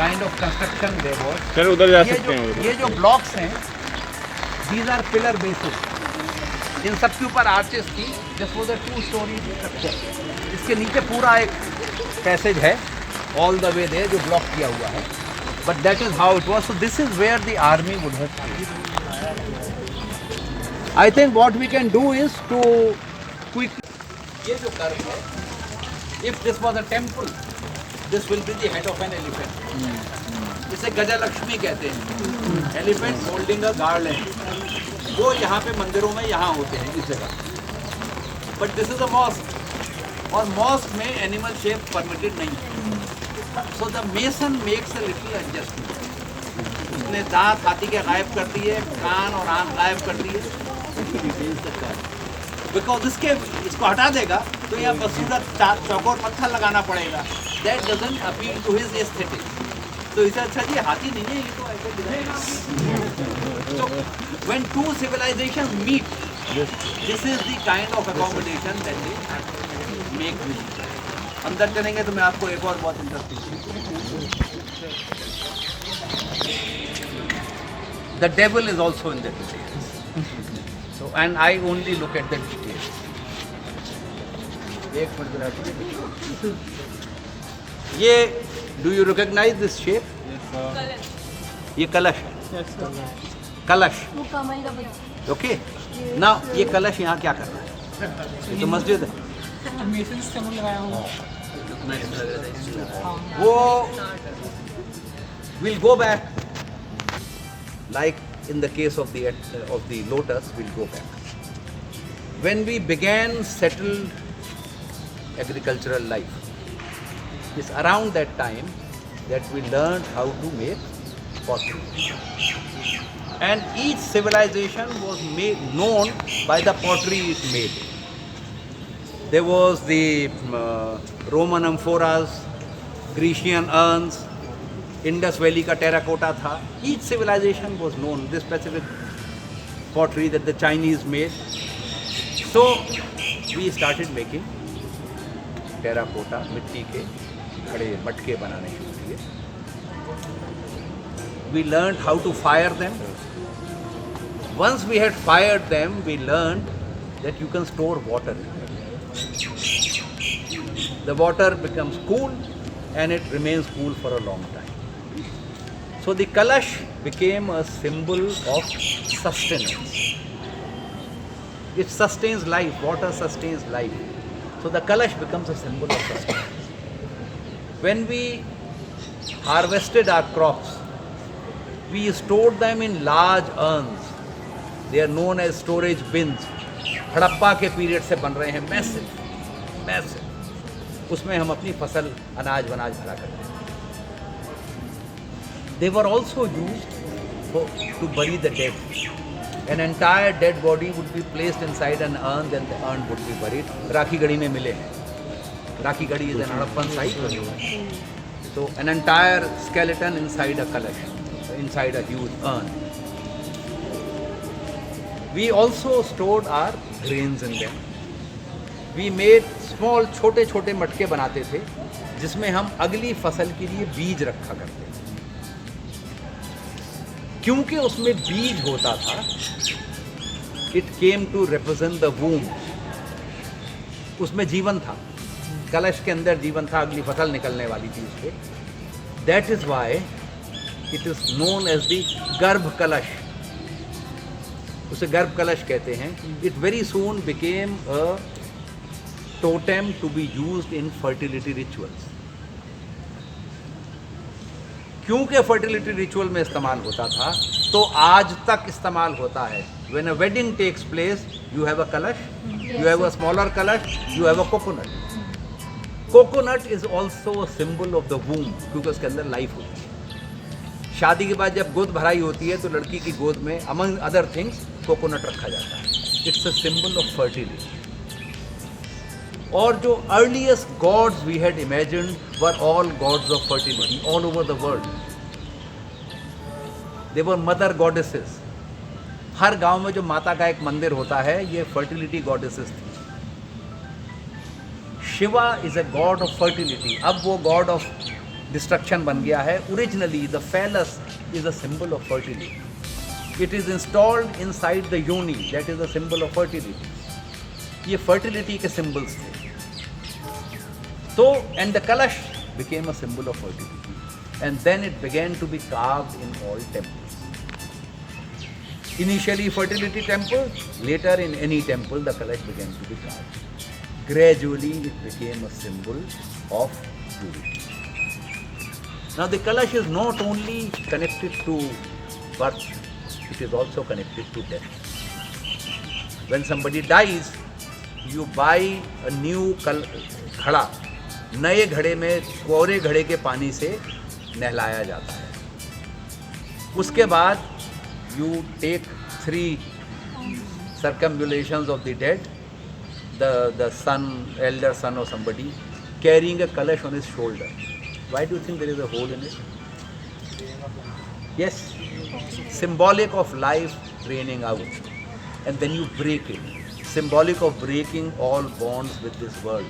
Kind of construction there was. चलो उधर जा सकते हैं। ये जो ब्लॉक्स हैं, दीज आर पिलर बेसिस। इन सब के ऊपर आर्चेस थी। This was a 2 storey structure. इसके नीचे पूरा एक पैसेज है ऑल द वे देयर, जो ब्लॉक किया हुआ है। But that is how it was. So this is where the army would have stayed. I think what we can do is to quick, ये जो कर्व है, if this was a temple, this will be the head of an elephant. इसे गजलक्ष्मी कहते हैं। Elephant holding a garland. वो यहाँ पे मंदिरों में यहाँ होते हैं इस जगह। But this is a mosque, और मॉस्क में एनिमल शेप परमिटेड नहीं है। So the mason makes a little adjustment. उसने दांत हाथी के गायब कर दिए, कान और आँख गायब कर दिए, बिकॉज इसको हटा देगा तो यहाँ बसूरत चौकोर पत्थर लगाना पड़ेगा। That doesn't appeal to his aesthetics. तो इसे अच्छा जी हाथी नहीं है, ये तो ऐसे design. So when two civilizations meet, this is the kind of accommodation that they make with each other. अंदर चलेंगे तो मैं आपको एक और बहुत इंटरेस्टिंग चीज। The devil is also in the details. So and I only look at the details. एक मिनट जरा रुकिए। ये do you recognize this shape? ये कलश है। कलश। वो कमल का बच्चा। ओके ना, ये कलश यहाँ क्या कर रहा है? ये तो मस्जिद है। वो will go back, like in the case of the lotus, will go back. When we began settled agricultural life, it's around that time that we learned how to make pottery. And each civilization was known by the pottery it made. There was the Roman amphoras, Grecian urns, Indus Valley का terracotta था. Each civilization was known this specific pottery that the Chinese made. So we started making terracotta, मिट्टी के खड़े मटके बनाने शुरू किए. We learned how to fire them. Once we had fired them, we learned that you can store water. The water becomes cool and it remains cool for a long time. So the kalash became a symbol of sustenance. It sustains life, water sustains life. So the kalash becomes a symbol of sustenance. When we harvested our crops, we stored them in large urns. They are known as storage bins. Harappa के period से बन रहे हैं, massive massive. उसमें हम अपनी फसल, अनाज वनाज भरा करते हैं। They were also used to bury the dead. An entire dead body would be placed inside an urn, then the urn would be buried. Rakhi Garhi में मिले हैं। Rakhi Garhi is an Harappan site. So an entire skeleton inside a kalash, inside a huge urn. We also stored our grains in them. We made small, छोटे छोटे मटके बनाते थे जिसमें हम अगली फसल के लिए बीज रखा करते थे। क्योंकि उसमें बीज होता था, it came to represent the womb. उसमें जीवन था, कलश के अंदर जीवन था, अगली फसल निकलने वाली चीज पे। That is why it is known as the गर्भ कलश। उसे गर्भ कलश कहते हैं। It very soon became a totem to be used in fertility rituals. क्योंकि फर्टिलिटी रिचुअल में इस्तेमाल होता था, तो आज तक इस्तेमाल होता है। When a wedding takes place, you have a kalash, you have a smaller kalash, you have a coconut. Coconut is also a symbol of the womb, क्योंकि उसके अंदर लाइफ होती है। शादी के बाद जब गोद भराई होती है तो लड़की की गोद में among other things कोकोनट रखा जाता है। It's a symbol of fertility. और जो earliest gods we had imagined were all gods of fertility all over the world. They were mother goddesses. हर गांव में जो माता का एक मंदिर होता है, ये fertility goddesses थी। Shiva is a god of fertility. अब वो god of डिस्ट्रक्शन बन गया है. Originally the phallus is a symbol of fertility. It is installed inside the yoni, that is a symbol of fertility. ये fertility के symbols थे. So, and the kalash became a symbol of fertility, and then it began to be carved in all temples. Initially fertility temple, later in any temple the kalash began to be carved. Gradually it became a symbol of purity. Now the kalash is not only connected to birth, it is also connected to death. When somebody dies, you buy a new घड़ा, नए घड़े में कोरे घड़े के पानी से नहलाया जाता है. उसके बाद you take 3 circumambulations of the dead, the son, elder son or somebody, carrying a kalash on his shoulder. Why do you think there is a hole in it? Yes, symbolic of life draining out, and then you break it, symbolic of breaking all bonds with this world.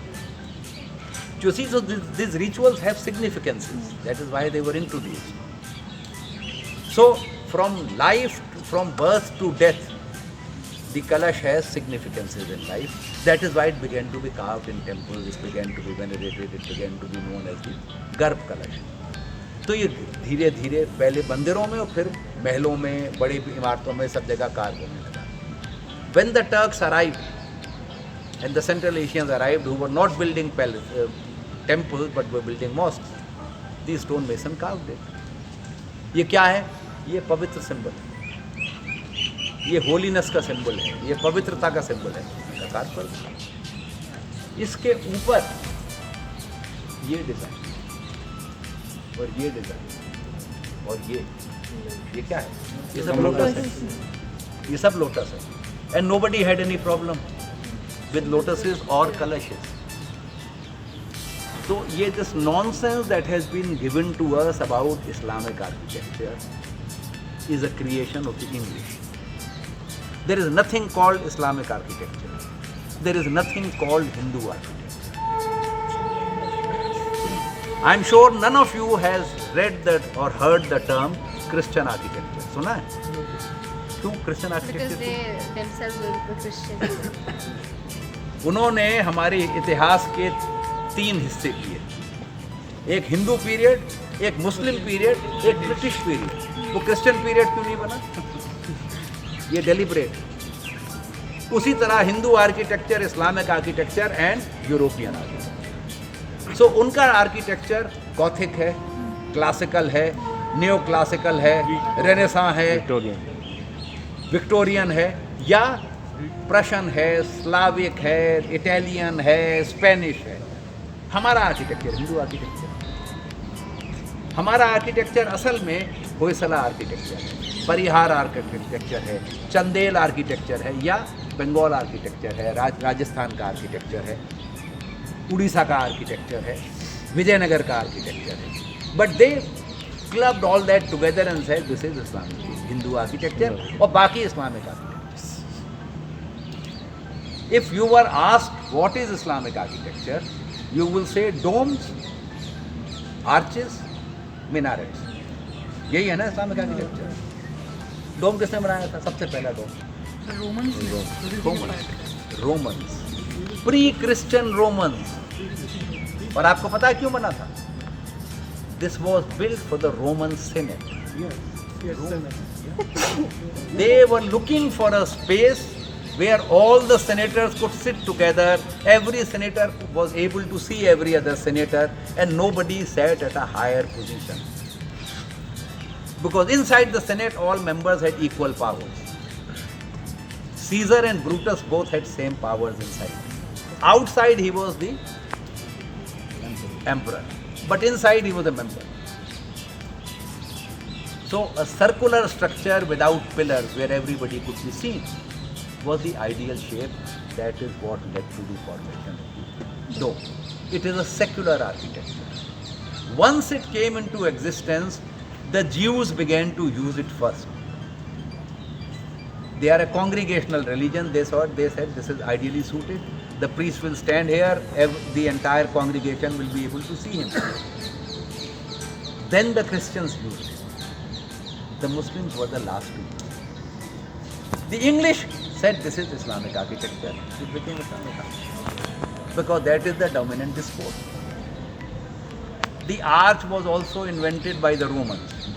You see, so these rituals have significances. That is why they were introduced. So, from life, from birth to death, the kalash has significances in life. That is why it began to be carved in temples, it began to be venerated, it began to be known as the गर्भ कलश. तो ये धीरे धीरे पहले मंदिरों में और फिर महलों में, बड़ी इमारतों में, सब जगह कार्य होने लगा. When the Turks arrived and the Central Asians arrived, who were not building temples but were building mosques, the stone mason carved it. ये क्या है? ये पवित्र सिंबल, ये होलीनेस का सिंबल है, ये पवित्रता का सिंबल है. इसके ऊपर ये डिजाइन और ये डिजाइन और ये क्या है? ये सब लोटस है. ये सब लोटस है. And nobody had any problem with lotuses or kalashes. So ये this nonsense that has been given to us about Islamic architecture is a creation of the English. There is nothing called Islamic architecture. There is nothing called Hindu architecture. I am sure none of you has read that or heard the term Christian architecture. सुना है? क्यों Christian architecture? Because they themselves were Christians. उन्होंने हमारे इतिहास के 3 हिस्से किए. एक हिंदू पीरियड, एक मुस्लिम पीरियड, एक ब्रिटिश पीरियड. वो क्रिश्चियन पीरियड क्यों नहीं बना? ये डेलिब्रेट. उसी तरह Hindu architecture, Islamic architecture and European architecture. So उनका आर्किटेक्चर गॉथिक है, क्लासिकल है, नियो क्लासिकल है, रेनेसां है, विक्टोरियन है, या प्रशन है, स्लाविक है, इटालियन है, स्पेनिश है. हमारा आर्किटेक्चर हिंदू आर्किटेक्चर. हमारा आर्किटेक्चर असल में होयसला आर्किटेक्चर है, परिहार आर्किटेक्चर है, चंदेल आर्किटेक्चर है, या बंगाल आर्किटेक्चर है, राजस्थान का आर्किटेक्चर है, उड़ीसा का आर्किटेक्चर है, विजयनगर का आर्किटेक्चर है. But they clubbed all that together and said this is Islamic Hindu architecture, और बाकी Islamic architecture. If you were asked what is Islamic architecture, you will say domes, arches, minarets. यही है ना इस्लामिक आर्किटेक्चर. डोम किसने बनाया था? सबसे पहला डोम रोमन्स, प्री क्रिश्चियन रोमन्स. और आपको पता है क्यों बना था? This was built for the Roman senate. They were looking for a space where all the senators could sit together. Every senator was able to see every other senator, and nobody sat at a higher position. Because inside the Senate, all members had equal powers. Caesar and Brutus both had same powers inside. Outside he was the emperor, but inside he was a member. So a circular structure without pillars where everybody could be seen was the ideal shape. That is what led to the formation of the dome. It is a secular architecture. Once it came into existence, the Jews began to use it first. They are a congregational religion. They said this is ideally suited. The priest will stand here, the entire congregation will be able to see him. Then the Christians used it. The Muslims were the last to use it. The English said this is Islamic architecture. It became Islamic architecture because that is the dominant discourse. The arch was also invented by the Romans.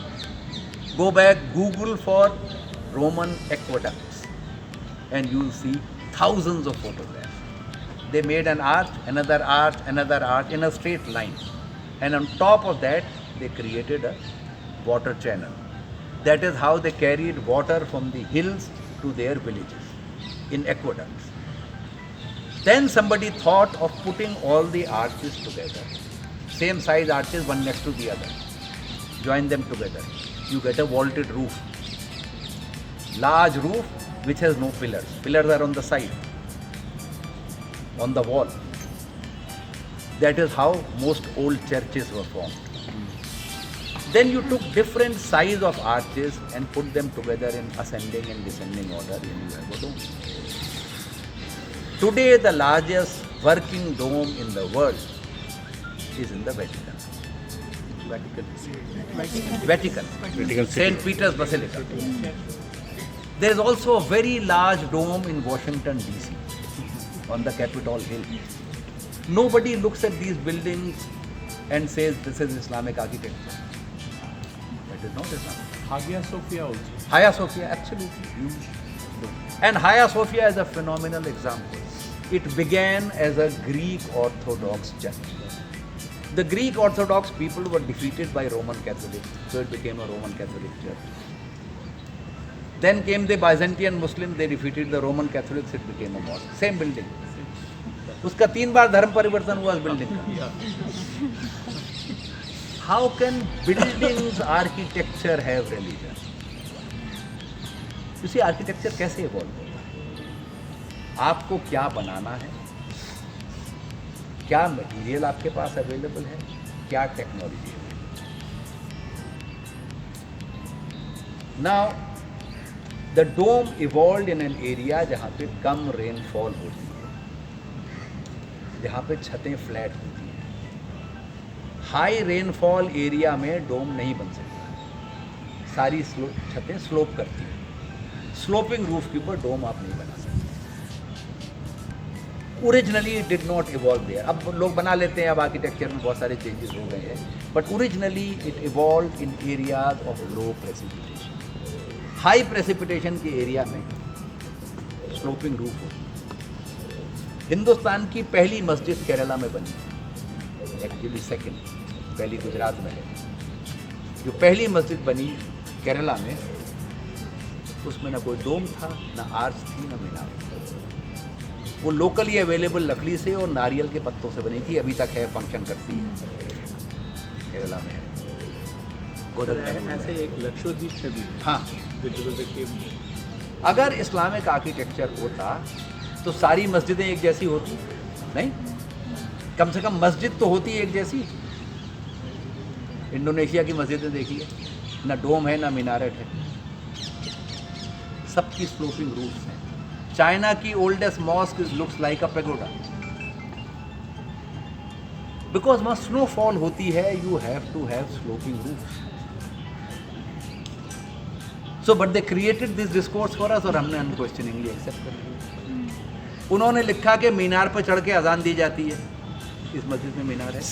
Go back, Google for Roman aqueducts, and you will see thousands of photographs. They made an arch in a straight line. And on top of that, they created a water channel. That is how they carried water from the hills to their villages in aqueducts. Then somebody thought of putting all the arches together. Same size arches, one next to the other. Join them together. You get a vaulted roof. Large roof which has no pillars. Pillars are on the side, on the wall. That is how most old churches were formed. Then you took different size of arches and put them together in ascending and descending order, and you have a dome. Today the largest working dome in the world is in the Vatican. St. Peter's Basilica. There is also a very large dome in Washington DC on the Capitol Hill. Nobody looks at these buildings and says this is Islamic architecture. That is not Islamic. Hagia Sophia also. Hagia Sophia, absolutely huge. And Hagia Sophia is a phenomenal example. It began as a Greek Orthodox church. The Greek Orthodox people were defeated by Roman Catholics, so it became a Roman Catholic church. Then came the Byzantine Muslims, they defeated the Roman Catholics, it became a mosque. Same building. उसका 3 बार धर्म परिवर्तन हुआ इस building का. How can buildings architecture have religion? You see, architecture कैसे evolve होगा? आपको क्या बनाना है? क्या मटेरियल आपके पास अवेलेबल है? क्या टेक्नोलॉजी है? Now, the dome evolved in an area जहाँ पे कम रेनफॉल होती है, जहाँ पे छतें फ्लैट होती हैं. हाई रेनफॉल एरिया में डोम नहीं बन सकता. सारी छतें स्लोप करती हैं. स्लोपिंग रूफ के ऊपर डोम आप नहीं बना सकते. Originally it did not evolve there. अब लोग बना लेते हैं, अब आर्किटेक्चर में बहुत सारे चेंजेस हो गए हैं, but originally it evolve in areas of low precipitation. High precipitation के एरिया में स्लोपिंग रूफ होती है. हिंदुस्तान की पहली मस्जिद केरला में बनी, एक्चुअली सेकंड, पहली गुजरात में है. जो पहली मस्जिद बनी केरला में, उसमें ना कोई डोम था, ना आर्च थी, ना मीनार. वो लोकली अवेलेबल लकड़ी से और नारियल के पत्तों से बनी थी. अभी तक है, फंक्शन करती है, केरला में है. ऐसे एक लक्षद्वीप में भी. हाँ, अगर इस्लामिक आर्किटेक्चर होता तो सारी मस्जिदें एक जैसी होती नहीं. कम से कम मस्जिद तो होती एक जैसी. इंडोनेशिया की मस्जिदें देखिए, ना डोम है, ना मीनारेट है, सबकी स्लोपिंग रूफ्स हैं. चाइना की oldest mosque looks like a pagoda. Because वहाँ स्नोफॉल होती है, you have to have sloping roofs. So but they created this discourse for us, और हमने अनक्वेश्चनिंगली एक्सेप्ट कर लिया. उन्होंने लिखा कि मीनार पर चढ़ के अजान दी जाती है. इस मस्जिद में मीनार है.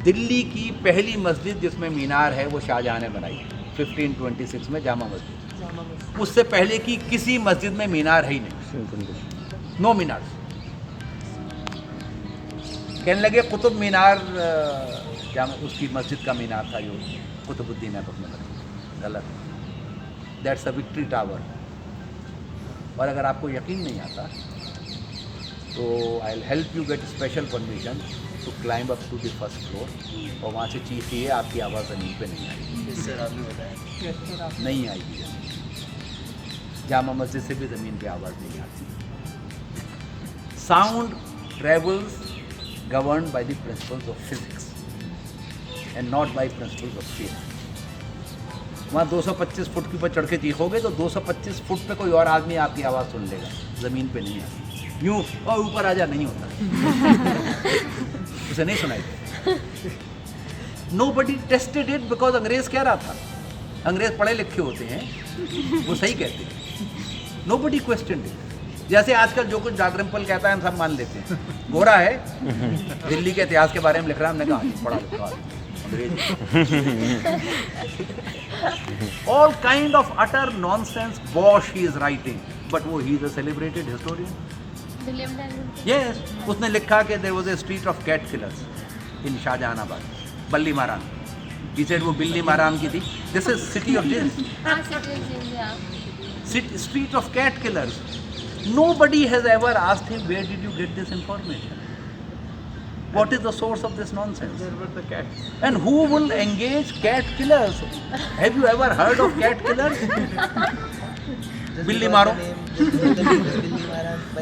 दिल्ली की पहली मस्जिद जिसमें मीनार है वो शाहजहां ने बनाई 1526 में, जामा मस्जिद. उससे पहले की किसी मस्जिद में मीनार है ही नहीं. नो मीनार. कहने लगे कुतुब मीनार उसकी मस्जिद का मीनार था, यो कुतुबुद्दीन ऐबक ने बनाया. गलत. That's a victory tower. और अगर आपको यकीन नहीं आता तो I will help you get special permission to climb up to the first floor, और वहाँ से चीखिए, आपकी आवाज़ ज़मीन पे नहीं आएगी. नहीं आएगी. जामा मस्जिद से भी ज़मीन पे आवाज़ नहीं आती. Sound travels governed by the principles of physics and not by principles of faith. वहाँ 225 फुट के ऊपर चढ़ के चीखोगे तो 225 फुट पे कोई और आदमी आपकी आवाज़ सुन लेगा. ज़मीन पे नहीं आती. यूँ और ऊपर आ जा नहीं होता. उसे नहीं सुनाई देता. Nobody tested it because अंग्रेज कह रहा था, अंग्रेज पढ़े लिखे होते हैं, वो सही कहते हैं। Nobody questioned it. जैसे आजकल जो कुछ डालरम्पल कहता है हम सब मान लेते हैं। गोरा है, दिल्ली के इतिहास के बारे में लिख रहा है, हमने कहा पढ़ा लिखा अंग्रेज। All kind of utter nonsense bosh he is writing, but वो he is a celebrated historian. William Daniel. Yes, उसने लिखा कि there was a street of cat killers in Shahjahanabad, बल्ली मारान। He said वो बिल्ली मारान की थी। This is city of jails. हाँ, सिटीजन या Street of cat killers. Nobody has ever asked him, where did you get this information? What is the source of this nonsense? There were the cats. And who will engage cat killers? Have you ever heard of cat killers? बिल्ली मारो।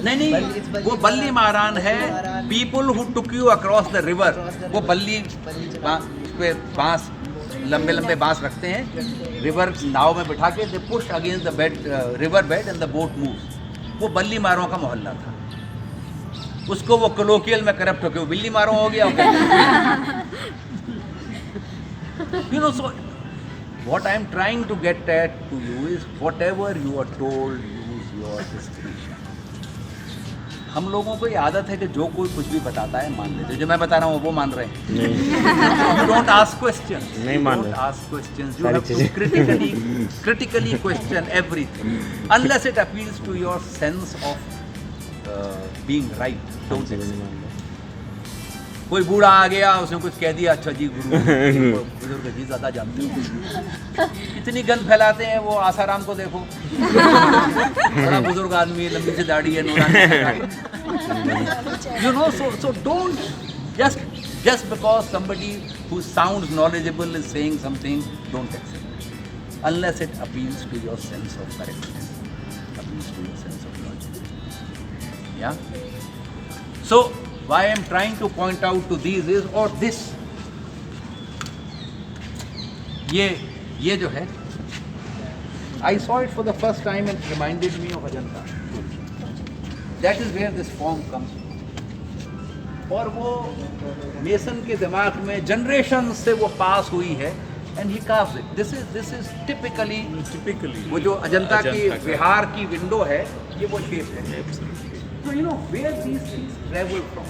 नहीं, वो बल्ली मारान है। People who took you across the river, वो बल्ली पे बांस, लंबे लंबे बांस रखते हैं, रिवर नाव में बिठा के they push against the bed, river bed and the boat moves. वो बल्ली मारों का मोहल्ला था। उसको वो कोलोकियल में करप्ट होके वो बिल्ली मारों हो गया। You know, so what I am trying to get at to you is whatever you are told, use your discretion. हम लोगों को ये आदत है कि जो कोई कुछ भी बताता है मान लेते हैं। जो मैं बता रहा हूँ वो मान रहे हैं। You don't ask questions. नहीं मान रहे। Don't ask questions. You have to critically question everything, unless it appeals to your sense of being right. Don't accept. कोई बूढ़ा आ गया, उसने कुछ कह दिया, अच्छा जी गुरु बुजुर्ग जी ज़्यादा जानते हो, इतनी गंद फैलाते हैं। वो आसाराम को देखो, बड़ा बुजुर्ग आदमी, लंबी सी दाढ़ी है, you know, so don't just because somebody who sounds knowledgeable is saying something, don't accept it, unless it appeals to your sense of correctness, appeals to your sense of logic. Yeah. So why I am trying to point out to these is, or this, ये जो है, I saw it for the first time and it reminded me of Ajanta. That is where this form comes from. और वो mason के दिमाग में generation से वो पास हुई है, and he carves it. This is typically वो जो अजंता की बिहार की विंडो है, ये वो शेप है. So you know where these things travel from?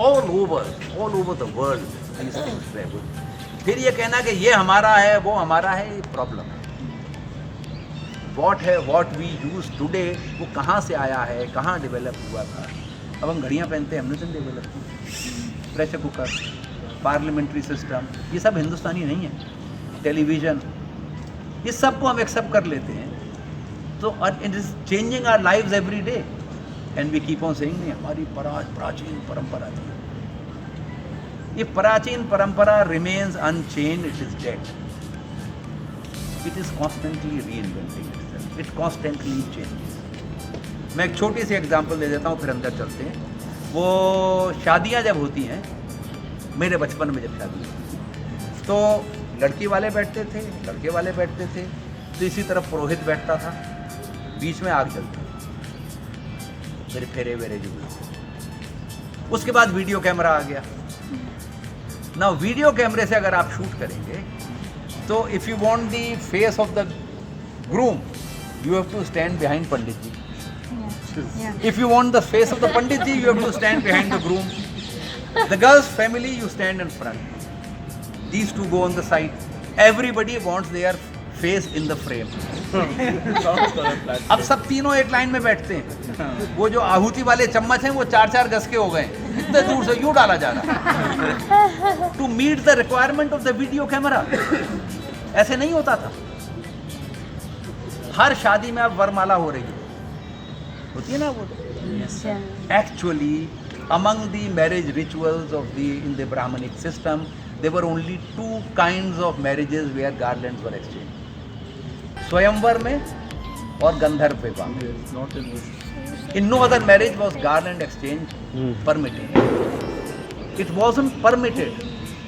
All over the world these things travel. फिर ये कहना कि ये हमारा है, वो हमारा है, ये प्रॉब्लम है. What we use today, वो कहाँ से आया है, कहाँ डेवलप हुआ था. अब हम घड़ियाँ पहनते हैं, हमने तो डेवलप की. प्रेशर कुकर, पार्लियामेंट्री सिस्टम, ये सब हिंदुस्तानी नहीं है. टेलीविज़न, ये सब को हम एक्सेप्ट कर लेते हैं. तो it is changing our lives every डे. And we keep on saying नहीं, हमारी प्राचीन परंपरा थी. ये प्राचीन परंपरा remains unchanged, it is dead. It is constantly reinventing itself. It constantly changes. मैं एक छोटी सी एग्जांपल दे देता हूँ, फिर अंदर चलते हैं. वो शादियाँ जब होती हैं, मेरे बचपन में जब शादी होती तो लड़की वाले बैठते थे, लड़के वाले बैठते थे, तो इसी तरफ पुरोहित बैठता था, बीच में आग जलती, मेरे फेरे वेरे जो. उसके बाद वीडियो कैमरा आ गया. ना वीडियो कैमरे से अगर आप शूट करेंगे तो if you want the face of the groom you have to stand behind pandit ji. If you want the face of the pandit ji you have to stand behind the groom. The girls family you stand in front. These two go on the side. Everybody wants their face in the frame. अब सब तीनों एक line में बैठते हैं. वो जो आहुति वाले चम्मच हैं वो 4-4 गज के हो गए, इतने दूर से यूं डाला जा रहा to meet the requirement of the video camera. ऐसे नहीं होता था. हर शादी में अब वरमाला हो रही है, होती है ना वो. Actually among the marriage rituals of in the Brahmanic system, there were only 2 kinds of marriages where garlands were exchanged. स्वयंवर में और गंधर्व विवाह में. In no other marriage was garland exchange permitted. It wasn't permitted.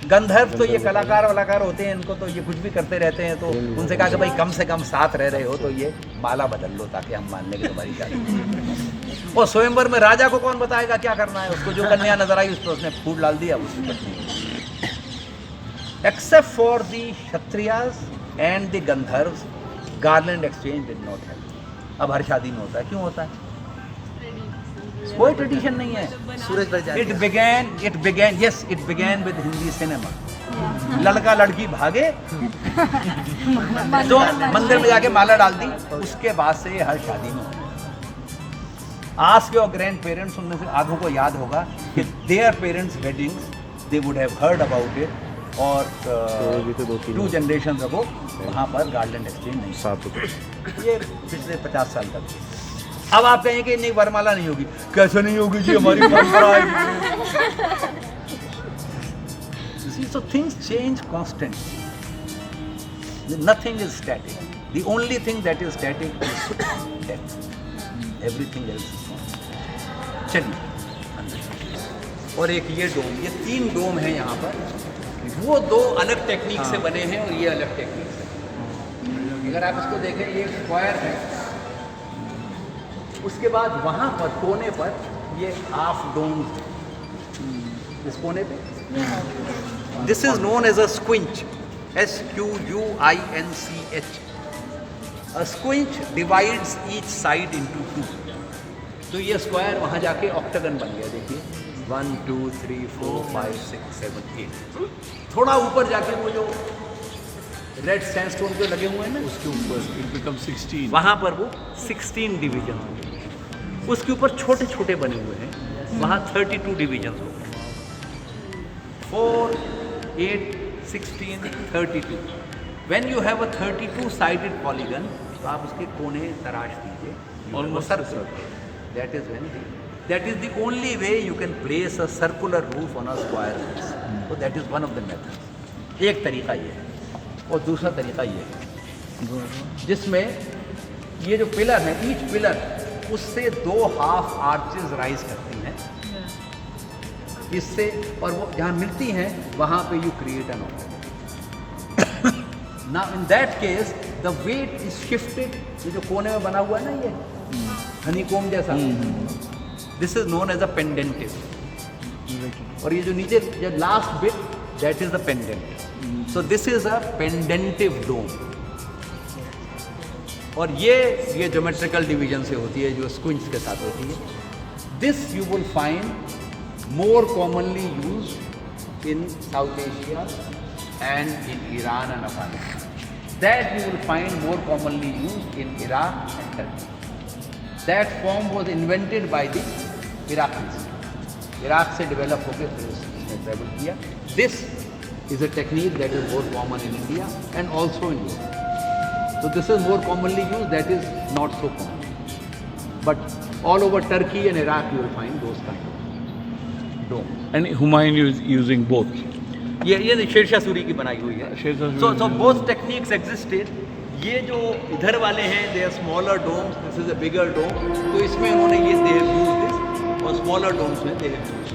गंधर्व तो ये कलाकार होते हैं, इनको तो ये कुछ भी करते रहते हैं. तो उनसे कहा कि भाई कम से कम साथ रह रहे हो तो ये माला बदल लो ताकि हम मान लें कि तुम्हारी शादी. और स्वयंवर में राजा को कौन बताएगा क्या करना है. उसको जो कन्या नजर आई उस पर उसने फूल डाल दिया, उसकी पत्नी. Except for the Kshatriyas and the Gandharvas, garland exchange did not happen. अब हर शादी में होता है, क्यों होता है? कोई ट्रेडिशन नहीं है. सूरज बढ़ जाते It began with Hindi cinema. लड़का लड़की भागे, जो मंदिर में जाके माला डाल दी, उसके बाद से हर शादी में होता है. Ask your grandparents, उनमें से आधों को याद होगा कि their parents' weddings, they would have heard about it, और 2 generations ago वहाँ पर garland exchange नहीं. 7 ये पिछले 50 साल तक. अब आप कहें कि नहीं वरमाला नहीं होगी, कैसे नहीं होगी जी, हमारी परंपरा है. See, so things change constantly. Nothing is static. The only thing that is static is death. Everything else is constant. चलिए, और एक ये 3 डोम हैं यहाँ पर. वो 2 अलग टेक्निक से बने हैं और ये अलग टेक्निक से. अगर आप इसको देखें, ये स्क्वायर है, उसके बाद वहाँ पर कोने पर ये हाफ डोम, इस कोने पे this is known as a squinch. SQUINCH. A squinch divides each side into 2. तो ये स्क्वायर वहाँ जाके ऑक्टागन बन गया. देखिए 1 2 3 4 5 6 7 8. थोड़ा ऊपर जाके वो जो रेड सैंडस्टोन पे लगे हुए हैं ना, उसके ऊपर it becomes 16. वहाँ पर वो 16 डिवीजन हो गए. उसके ऊपर छोटे छोटे बने हुए हैं, वहाँ 32 डिवीजन हो गए. 4 8 16 32. When you have a 32 sided polygon, तो आप उसके कोने तराश दीजिए. Almost circle. That is the only way you can place a circular roof on a square roof. So that is one of the methods. एक तरीका ये है, और दूसरा तरीका ये है, जिसमें ये जो पिलर है, ईच पिलर उससे 2 हाफ आर्चेस राइज करती हैं. इससे, और वो जहाँ मिलती हैं वहाँ पे you create an object. Now in that case the weight is shifted. ये जो कोने में बना हुआ है ना, ये हनीकॉम्ब जैसा, this is known as a pendentive. और ये जो नीचे जो last bit, that is the pendant. So this is a pendentive dome. और ये ज्योमेट्रिकल डिवीजन से होती है, जो स्क्विंच के साथ होती है. This you will find more commonly used in South Asia and in Iran and Afghanistan. That you will find more commonly used in Iraq and Turkey. That form was invented by the Iraqis. Iraq से develop होकर फिर उसने travel किया. This is a technique that is more common in India and also in Europe. So this is more commonly used, that is not so common. But all over Turkey and Iraq you will find those kind of domes. And Humayun is using both. ये शेरशाह सूरी की बनाई हुई है. Sher Shah Suri. So both techniques existed. ये जो इधर वाले हैं, they are smaller domes. This is a bigger dome. तो इसमें उन्होंने ये they have used this, और smaller domes में they have used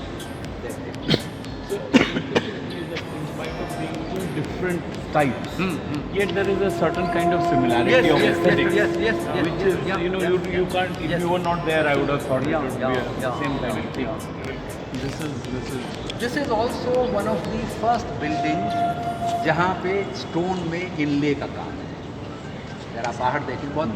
that technique. In spite of being 2 different types, yet there is a certain kind of similarity of aesthetics. Yes. Which is, Yeah, you know, yeah. you can't, if you were not there, I would have thought Yeah, it would be the yeah. same kind of thing. This is also one of the first buildings जहाँ पे stone में इनले का काम है. जरा बाहर देखिए, बहुत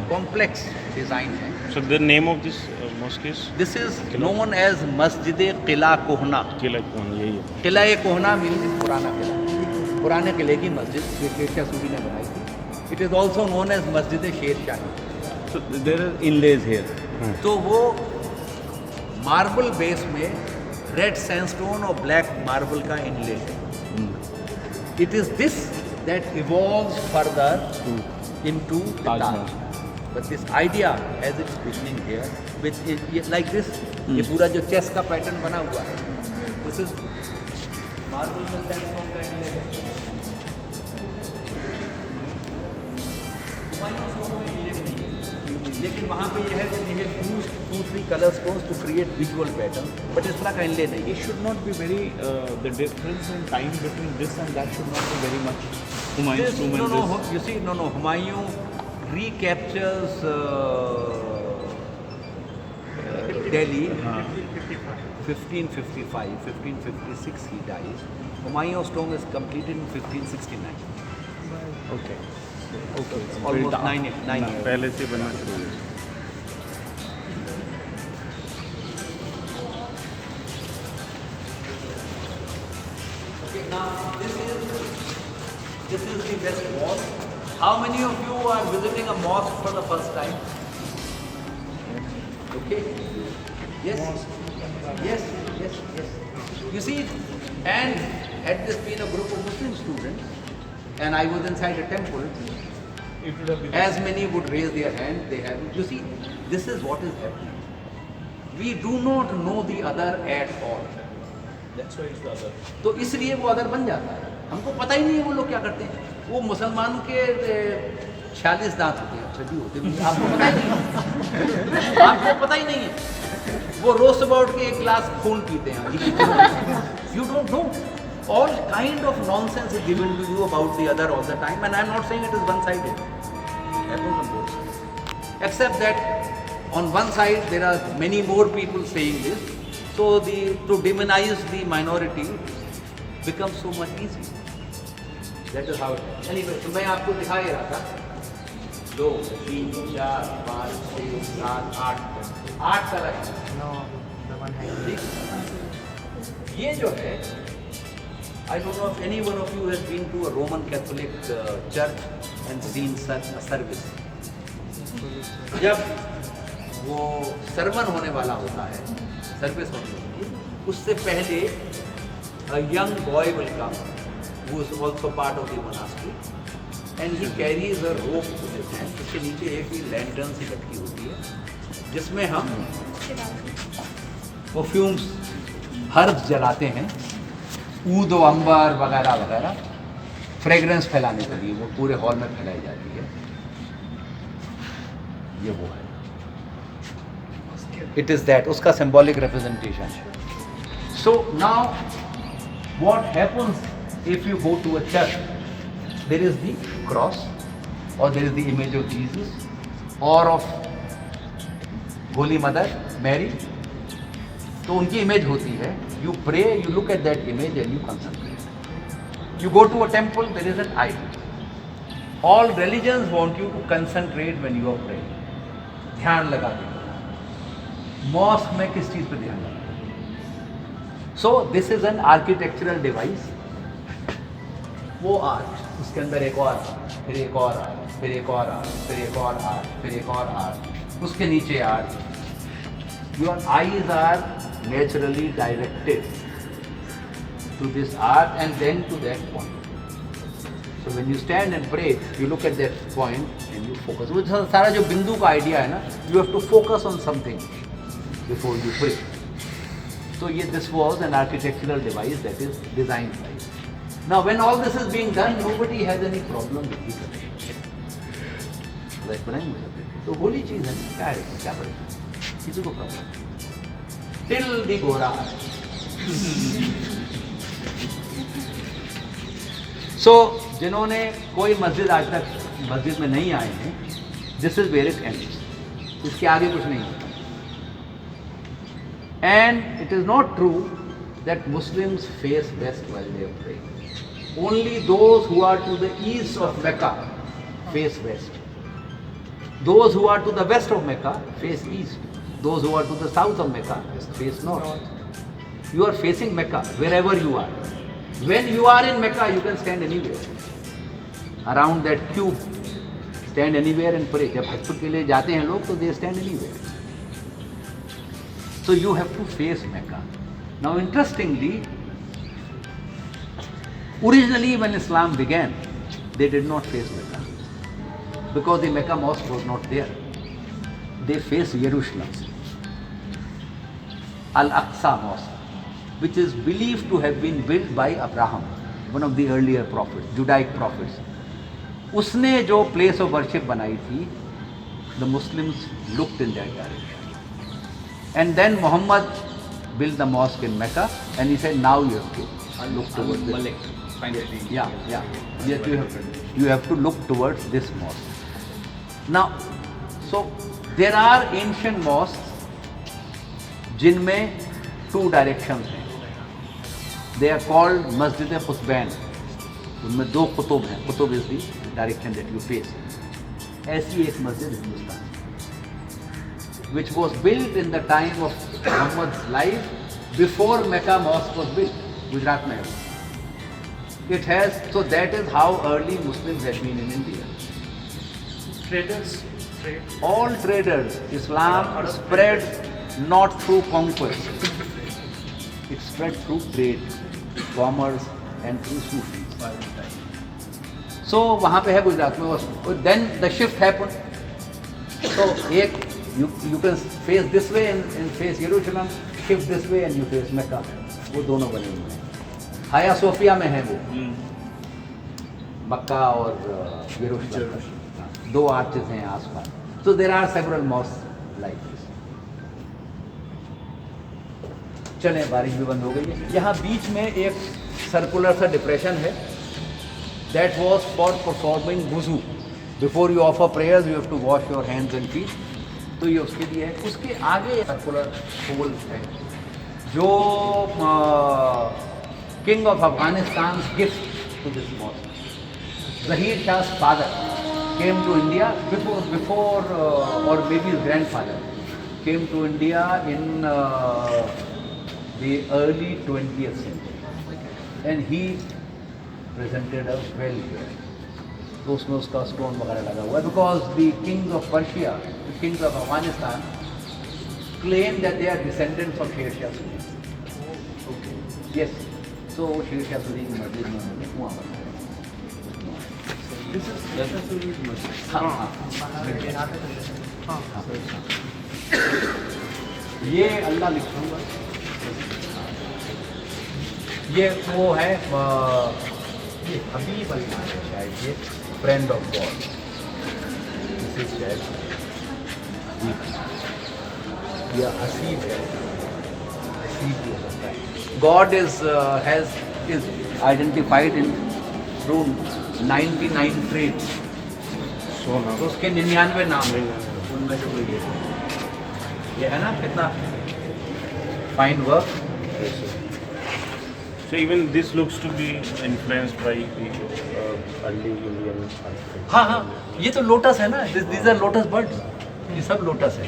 कॉम्प्लेक्स डिज़ाइन है. So the name of this mosque is? This is known as मस्जिद किला कोहना. Kila Kohan, यही है. किला कोहना मीन्स पुराना किला, पुराने किले की मस्जिद जो शेरशाह सूरी ने बनाई थी. It is also known as Masjid Shershahi. So there are inlays here. तो वो मार्बल बेस में रेड सैंडस्टोन और ब्लैक मार्बल का इनले है. It is this that evolves further into Taj. But this idea as its beginning here with like this, ये पूरा जो chess का पैटर्न बना हुआ है, दिस इज मार्बल में सैंडस्टोन का इनले है. लेकिन वहाँ पे ये है कि ये use 2-3 colour tones to create visual pattern, but इस तरह का इनले नहीं. It should not be very, the difference in time between this and that should not be very much. Humayun's tomb and this. You see, Humayun recaptures Delhi, 1555, 1556 he dies. Humayun's tomb is completed in 1569. Okay. Okay. Almost 9 years. पहले से बनना शुरू हुआ. Okay, now this is the West Wall. How many of you are visiting a mosque for the first time? Okay. Yes. Yes. Yes. Yes. You see, and had this been a group of Muslim students, and I was inside a temple, It would have been as many would raise their hand. They have. You see, this is what is happening. We do not know the other at all. That's why it's the other. तो इसलिए वो other बन जाता है. हमको पता ही नहीं है वो लोग क्या करते हैं. वो मुसलमान के 46 दांत होते हैं, छठी होते हैं, आपको पता ही नहीं है. आपको पता ही नहीं है. वो रोज सुबह उठ के 1 गिलास खून पीते हैं. You don't know. All kind of nonsense is given to you about the other all the time, and I am not saying it is one-sided. Happens on both sides. Except that on one side there are many more people saying this, so to demonize the minority becomes so much easy. That is how it is. Anyway, तो मैं आपको दिखा ही रहा था. 2, 3, 4, 5, 6, 7, 8 तरह है. ठीक? ये जो है, I don't know if any one of you has been to a Roman Catholic church and seen such a service. जब वो सर्वन होने वाला होता है, सर्विस होने वाली है, उससे पहले a young boy will come, who is also part of the monastery, and he carries a rope in his hand. उसके नीचे एक ही लैंटर्न सी लटकी होती है, जिसमें हम परफ्यूम्स, हर्ब्स जलाते हैं, ऊद व अंबर वगैरह वगैरह, फ्रेग्रेंस फैलाने के लिए वो पूरे हॉल में फैलाई जाती है. ये वो है. It is that, उसका symbolic representation. So now, what happens if you go to a church? There is the cross, or there is the image of Jesus, or of Holy Mother Mary. तो उनकी image होती है. You pray, you look at that image and you concentrate. You go to a temple, there is an idol. All religions want you to concentrate when you are praying. ध्यान लगाते हैं. Mask में किस चीज पे ध्यान लगाते हैं? So this is an architectural device. वो आर्च, उसके अंदर एक और, फिर एक और आर्च, फिर एक और आर्च, फिर एक और आर्च, फिर एक और आर्च, उसके नीचे arch. Your eyes are naturally directed to this art and then to that point. So when you stand and pray, you look at that point and you focus. वो सारा जो बिंदु का आइडिया है ना, you have to focus on something before you pray. So this was an architectural device that is designed right. Now when all this is being done, nobody has any problem with the connection. Like बनाएंगे तो होली चीज है, क्या है, क्या पड़ेगा, किसी को problem. Till the Gora. So जिन्होंने कोई मस्जिद आज तक मस्जिद में नहीं आए हैं, this is where it ends. इसके आगे कुछ नहीं होता. And it is not true that Muslims face west while they are praying. Only those who are to the east of Mecca face west. Those who are to the west of Mecca face east. Those who are to the south of Mecca face north. You are facing Mecca wherever you are. When you are in Mecca, you can stand anywhere. Around that cube, stand anywhere and pray. जब हज के लिए जाते हैं लोग तो they stand anywhere. So you have to face Mecca. Now interestingly, originally when Islam began, they did not face Mecca because the Mecca mosque was not there. They faced Jerusalem. Al-Aqsa Mosque, which is believed to have been built by Abraham, one of the earlier prophets, Judaic prophets. उसने जो place of worship बनाई थी, the Muslims looked in that direction. And then Muhammad built the mosque in Mecca, and he said, now you have to look towards this. Yeah. Yes, you have to look towards this mosque. Now, so there are ancient mosques जिनमें 2 directions हैं. They are called मस्जिद खुतबैन. उनमें 2 कुतुब हैं. Qutub is the direction that you face. ऐसी एक मस्जिद Hindustan which was built in the time of Muhammad's life before Mecca mosque was built. Gujarat mein. It has, so that is how early Muslims had been in India. Traders, trade. All traders. Islam spread not through conquest. It spread through trade, commerce and through Sufis. So वहाँ पे है गुजरात में. Then the shift happened. So एक you can face this way and face Jerusalem, shift this way and you face Mecca. वो दोनों बने हुए हैं. हाया सोफिया में है वो. मक्का और यरूशलेम. 2 आर्चेस हैं आसपास. So there are several mosques like this. चलें, बारिश भी बंद हो गई है. यहाँ बीच में एक सर्कुलर सा डिप्रेशन है. That was for performing wuzu. Before you offer prayers, you have to wash your hands and feet. तो ये उसके लिए है. उसके आगे सर्कुलर होल है जो king of Afghanistan gift to this mosque. Zahir Shah's father came to India before or maybe his grandfather came to India in the early 20th century and he presented a well here. तो उसमें उसका stone वगैरह लगा हुआ है. Because the kings of Persia, the kings of Afghanistan claim that they are descendants of Sher Shah Suri. Yes, सो शेर शाह सूरी की मस्जिद में उन्होंने कुआं बनाया. हाँ हाँ. ये अल्लाह लिखा हुआ. ये वो है ये हबीब अल्लाह है शायद. ये friend of God. This is शायद या हसीब है. हसीब हो सकता है. God is identified in through 99 traits. तो उसके 99 नाम हैं. उनमें से कोई ये है ना. कितना fine work. So even this looks to be influenced by the early Indian architecture. हाँ हाँ, ये तो लोटस है ना. these are lotus birds. ये सब लोटस है.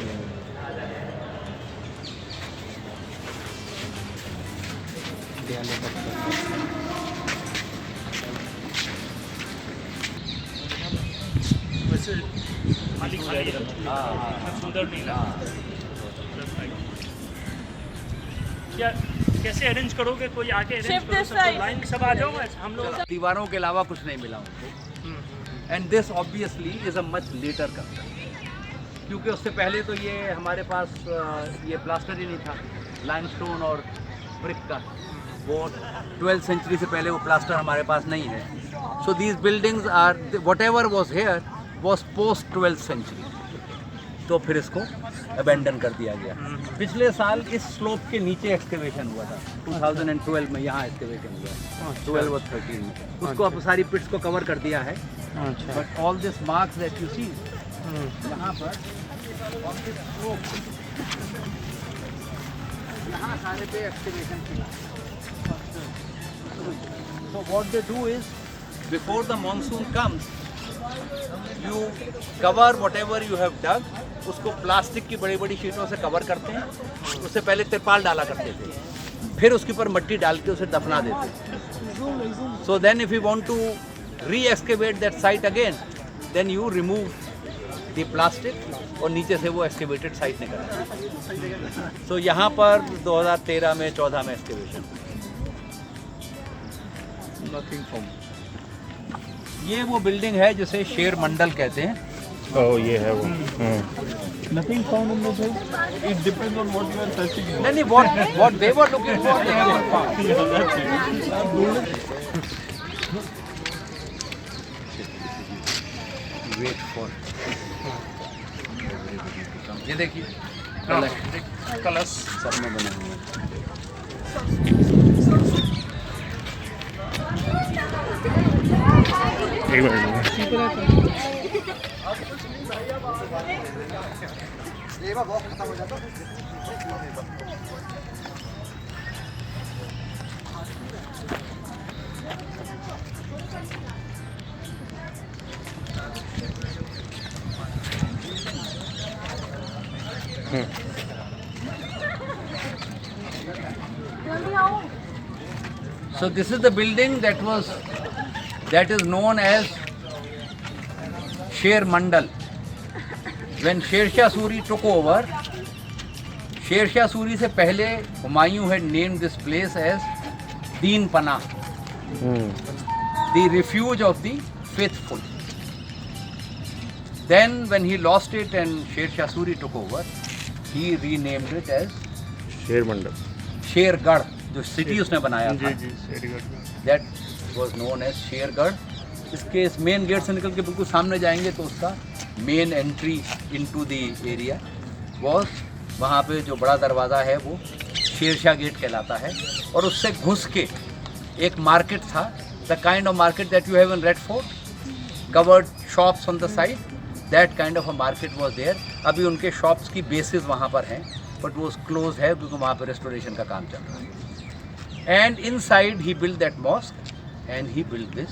वैसे खाली खाली है. सुंदर नहीं ना. क्या कैसे अरेंज करोगे? कोई आके अरेंज करो सब लाइन सब आ जाओ. हम लोग दीवारों के अलावा कुछ नहीं मिला उनको. And this obviously is a much later construction. क्योंकि उससे पहले तो ये हमारे पास ये प्लास्टर ही नहीं था. लाइमस्टोन और ब्रिक का. वो 12th सेंचुरी से पहले वो प्लास्टर हमारे पास नहीं है. So these buildings are whatever was here was post 12th century. तो फिर इसको अबेंडन कर दिया गया. पिछले साल इस स्लोप के नीचे एक्सकेवेशन हुआ था 2012 में. यहाँ एक्सकेवेशन हुआ 12 और 13 में. उसको अब सारी पिट्स को कवर कर दिया है. But all this marks that you see यहाँ पर ऑन दिस स्लोप यहाँ सारे पे एक्सकेवेशन किया. So what they do is before the monsoon comes you cover whatever you have dug. उसको प्लास्टिक की बड़ी बड़ी शीटों से कवर करते हैं. उससे पहले तिरपाल डाला करते थे. फिर उसके ऊपर मिट्टी डाल के उसे दफना देते हैं. So then if you want to re-excavate that site again then you remove the plastic और नीचे से वो एक्सकेवेटेड साइट निकलता है. सो यहाँ पर 2013 में 14 में एक्सकेवेशन. Nothing from. ये वो बिल्डिंग है जिसे शेर मंडल कहते हैं. Oh, ये है वो. Nothing found in the place. It depends on what you are searching for. नहीं, what they were looking for they haven't found. Yeah, that's it. Wait for. ये देखिए कलश. कलश सब में बने हुए हैं. एक minute. So this is the building that is known as Sher Mandal. When Sher Shah Suri took over, Sher Shah Suri से पहले Humayun had named this place as Deen Panah, the refuge of the faithful. Then when he lost it and Sher Shah Suri took over, he renamed it as शेर मंडल शेरगढ़, जो city उसने बनाया था, that was known as Shergarh. इसके इस main gate से निकल के बिल्कुल सामने जाएंगे तो उसका main entry into the area was, वहाँ पे जो बड़ा दरवाज़ा है वो शेरशाह गेट कहलाता है. और उससे घुस के एक मार्केट था, the kind of market that you have in Red Fort, covered shops on the side, that kind of a market was there. अभी उनके शॉप्स की बेसिस वहाँ पर हैं, बट वो क्लोज है क्योंकि वहाँ पर रेस्टोरेशन का काम चल रहा है. And inside he build that mosque and he build this.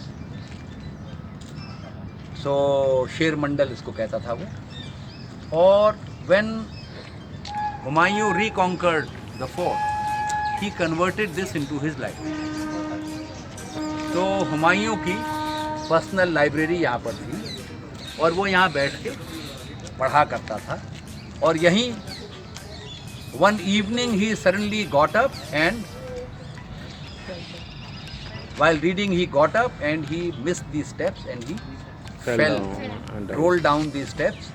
So Sher Mandal इसको कहता था वो. और when Humayun reconquered the fort, he converted this into his library. तो हुमायूं की पर्सनल लाइब्रेरी यहाँ पर थी और वो यहाँ बैठ के पढ़ा करता था. और यहीं one evening he suddenly got up and while reading he got up and he missed these steps and he fell rolled down these steps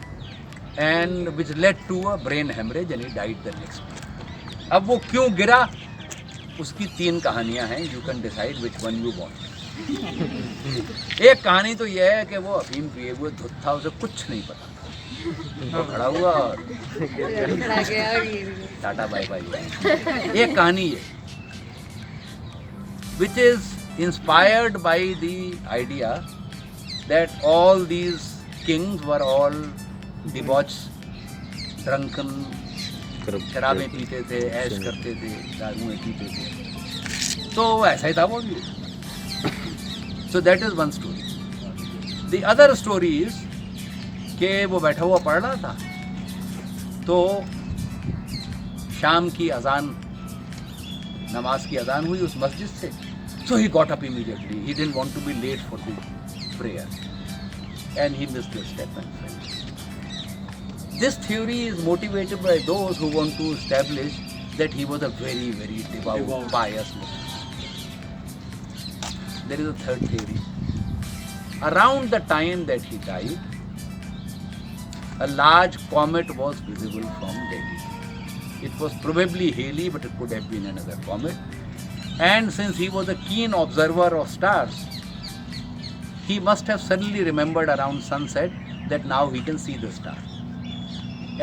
and which led to a brain hemorrhage and he died the next day. अब वो क्यों गिरा, उसकी 3 कहानियां हैं. You can decide which one you want. एक कहानी तो यह है कि वो अफीम पिए हुए धुत था, उसे कुछ नहीं पता, वो खड़ा हुआ और टाटा बाय बाय. एक कहानी ये which is inspired by the idea that all these kings were all debauched, drunken, शराबें पीते थे, ऐश करते थे, दारुएं पीते थे. तो ऐसा ही था वो भी. So that is one story. The other story is कि वो बैठा हुआ पढ़ रहा था तो शाम की अजान, नमाज की अजान हुई उस मस्जिद से. So he got up immediately, he didn't want to be late for the prayer and he missed the step and fell. This theory is motivated by those who want to establish that he was a very very devout pious Muslim. There is a third theory. Around the time that he died, a large comet was visible from Delhi. It was probably Halley, but it could have been another comet. And since he was a keen observer of stars, he must have suddenly remembered around sunset that now he can see the star.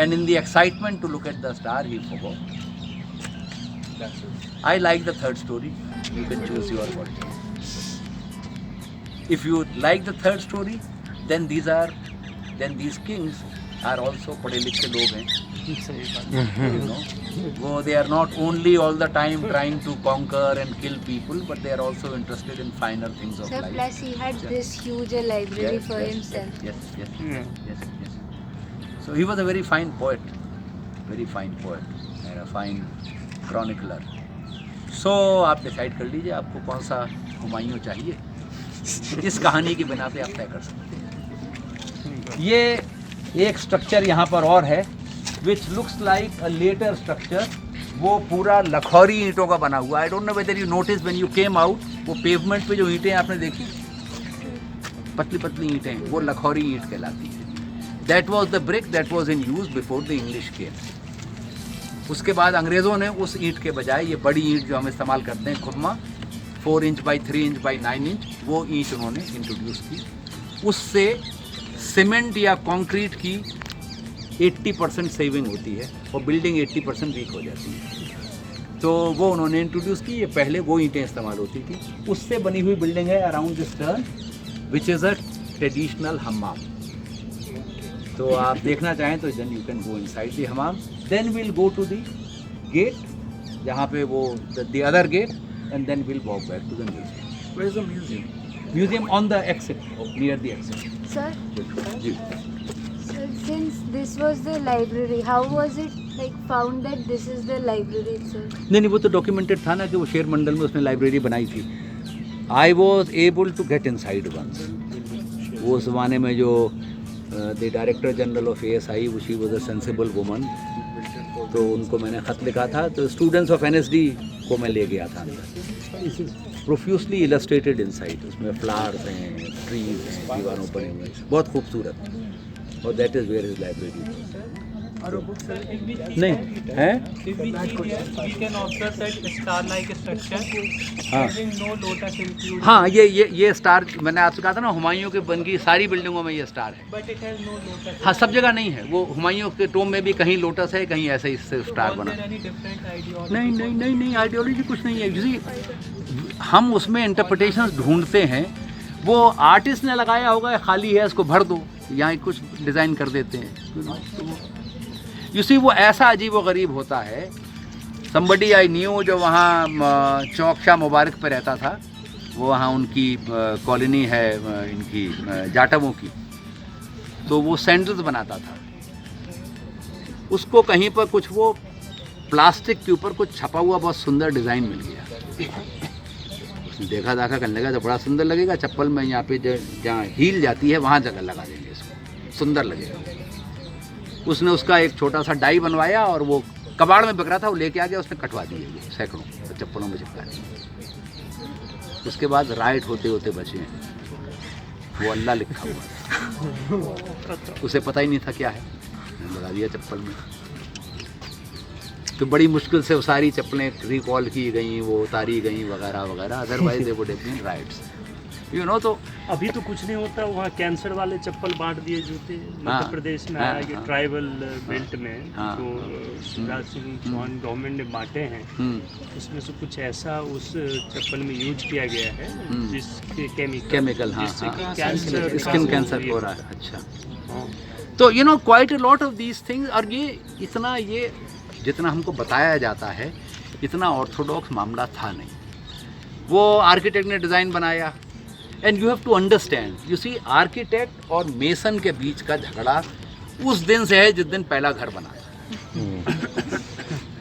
And in the excitement to look at the star, he forgot. I like the third story. You can choose your version. If you like the third story, then these kings are also पढ़े लिखे लोग हैं. You know, वो they are not only all the time trying to conquer and kill people, but they are also interested in finer things of Sir, life. plus he had this huge library for himself. Yes. So he was a very fine poet and a fine chronicler. So आप decide कर लीजिए आपको कौन सा हुमायूं चाहिए. इस कहानी की बिना पे आप तय कर सकते हैं. ये एक स्ट्रक्चर यहाँ पर और है which looks like a later structure. वो पूरा लखौरी ईंटों का बना हुआ. I don't know whether you notice when you came out, वो पेवमेंट पे जो ईंटें आपने देखी, पतली पतली ईंटें, वो लखौरी ईंट कहलाती है. That was the brick that was in use before the English came. उसके बाद अंग्रेज़ों ने उस ईंट के बजाय ये बड़ी ईंट जो हम इस्तेमाल करते हैं, खुरमा 4 inch by 3 inch by 9 inch, वो ईंट उन्होंने इंट्रोड्यूस की. उससे सीमेंट या कंक्रीट की 80% सेविंग होती है और बिल्डिंग 80% वीक हो जाती है. तो वो उन्होंने इंट्रोड्यूस की. ये पहले वो ईंटें इस्तेमाल होती थी. उससे बनी हुई बिल्डिंग है around this turn which is a traditional hammam. तो आप देखना चाहें तो then you can go inside the hammam, then will go to the gate जहाँ पे वो the other gate, and then will walk back to the museum. Where is the museum? Museum on the exit, near the exit. Sir, जी। sir, since this was the library, how was it like found that this is the library itself? नहीं, वो तो documented था ना कि वो शेर मंडल में उसने लाइब्रेरी बनाई थी। I was able to get inside once. वो उस ज़माने में जो the director general of ASI, she was a sensible woman, तो उनको मैंने ख़त लिखा था, तो स्टूडेंट्स ऑफ NSD को मैं ले गया था अंदर। प्रोफ्यूसली इलस्ट्रेटेड इनसाइड, उसमें फ्लावर्स हैं, ट्रीज हैं, दीवारों पर हैं, बहुत खूबसूरत, और that is where is library. नहीं है We can observe that star-like structure हाँ having no lotus included, हाँ, ये स्टार मैंने आपसे कहा था ना, हुमायूं के बन की सारी बिल्डिंगों में ये स्टार है। but it has no lotus. हाँ, सब जगह नहीं है, वो हुमायूं के टोम में भी कहीं लोटस है, कहीं ऐसे इससे स्टार Was बना। there any different ideology? नहीं, आइडियोलॉजी कुछ नहीं है। यूसी हम उसमें इंटरप्रिटेशंस ढूंढते हैं, वो आर्टिस्ट ने लगाया होगा, खाली है, इसको भर दो, यहाँ कुछ डिज़ाइन कर देते हैं। यूसी वो ऐसा अजीब व गरीब होता है। समबडी आई न्यू जो वहाँ चौक शाह मुबारक पे रहता था, वो वहाँ उनकी कॉलोनी है इनकी जाटवों की, तो वो सैंडल्स बनाता था। उसको कहीं पर कुछ वो प्लास्टिक के ऊपर कुछ छपा हुआ बहुत सुंदर डिज़ाइन मिल गया। उसने देखा दाखा करने लगा, तो बड़ा सुंदर लगेगा, चप्पल में यहाँ पे जहाँ हील जाती है वहाँ जगह लगा देंगे इसको, सुंदर लगेगा। उसने उसका एक छोटा सा डाई बनवाया, और वो कबाड़ में बिक रहा था, वो लेके आ गया, उसने कटवा दिए वो सैकड़ों, तो चप्पलों में चिपका दिए। उसके बाद राइट होते होते बचे हैं, वो अल्लाह लिखा हुआ था, उसे पता ही नहीं था क्या है, लगा दिया चप्पल में। तो बड़ी मुश्किल से वो सारी चप्पलें रिकॉल की गई, वो उतारी गई वगैरह वगैरह, otherwise they would have been rights, you know. तो अभी तो कुछ नहीं होता, वहाँ कैंसर वाले चप्पल बांट दिए जूते मध्य प्रदेश में आया कि ट्राइबल बेल्ट में जो शिवराज सिंह चौहान गवर्नमेंट ने बांटे हैं, उसमें से कुछ ऐसा उस चप्पल में यूज किया गया है जिसके केमिकल, हाँ, जिससे कि हाँ, कैंसर स्किन कैंसर हो रहा है। अच्छा, तो you know quite a lot of these things. और ये इतना, ये जितना हमको बताया जाता है, इतना ऑर्थोडॉक्स मामला था नहीं। वो आर्किटेक्ट ने डिज़ाइन बनाया, and you have to understand, you see architect और मेसन के बीच का झगड़ा उस दिन से है जिस दिन पहला घर बना था।